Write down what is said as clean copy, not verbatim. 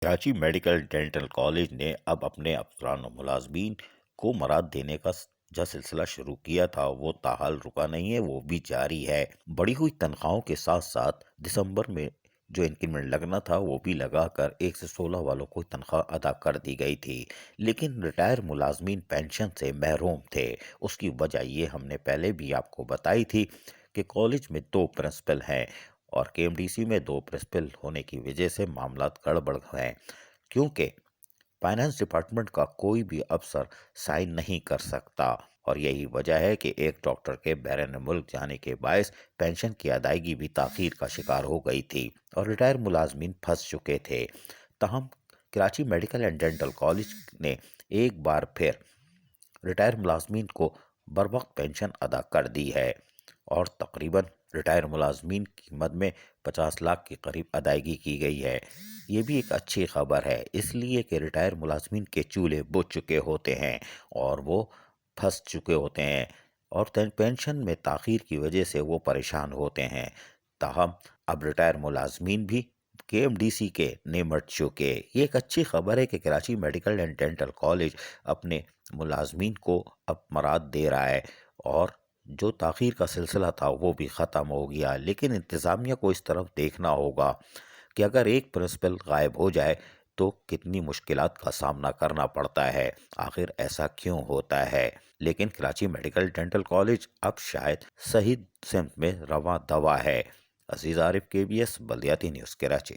Karachi medical dental college نے اب اپنے افسران و ملازمین کو مراد دینے کا جو سلسلہ شروع کیا تھا وہ تاحال رکا نہیں ہے، وہ بھی جاری ہے۔ بڑھی ہوئی تنخواہوں کے ساتھ ساتھ دسمبر میں جو انکریمنٹ لگنا تھا وہ بھی لگا کر 1 سے 16 والوں کو تنخواہ ادا کر دی گئی تھی، لیکن ریٹائر ملازمین پینشن سے محروم تھے۔ اس کی وجہ یہ ہم نے پہلے بھی آپ کو بتائی تھی کہ کالج میں 2 پرنسپل ہیں اور کے ایم ڈی سی میں 2 پرنسپل ہونے کی وجہ سے معاملات گڑبڑ ہیں، کیونکہ فائنانس ڈپارٹمنٹ کا کوئی بھی افسر سائن نہیں کر سکتا، اور یہی وجہ ہے کہ ایک ڈاکٹر کے بیرون ملک جانے کے باعث پینشن کی ادائیگی بھی تاخیر کا شکار ہو گئی تھی اور ریٹائر ملازمین پھنس چکے تھے۔ تاہم Karachi medical and dental college نے ایک بار پھر ریٹائر ملازمین کو بروقت پینشن ادا کر دی ہے اور تقریباً ریٹائر ملازمین کی مد میں 50 لاکھ کے قریب ادائیگی کی گئی ہے۔ یہ بھی ایک اچھی خبر ہے، اس لیے کہ ریٹائر ملازمین کے چولہے بجھ چکے ہوتے ہیں اور وہ پھنس چکے ہوتے ہیں اور پینشن میں تاخیر کی وجہ سے وہ پریشان ہوتے ہیں۔ تاہم اب ریٹائر ملازمین بھی کے ایم ڈی سی کے نمٹ چکے۔ یہ ایک اچھی خبر ہے کہ Karachi medical and dental college اپنے ملازمین کو اب مراد دے رہا ہے اور جو تاخیر کا سلسلہ تھا وہ بھی ختم ہو گیا، لیکن انتظامیہ کو اس طرف دیکھنا ہوگا کہ اگر ایک پرنسپل غائب ہو جائے تو کتنی مشکلات کا سامنا کرنا پڑتا ہے، آخر ایسا کیوں ہوتا ہے۔ لیکن کراچی میڈیکل ڈینٹل کالج اب شاید صحیح سمت میں رواں دوا ہے۔ عزیز عارف، کے بی ایس بلدیاتی نیوز، کراچی۔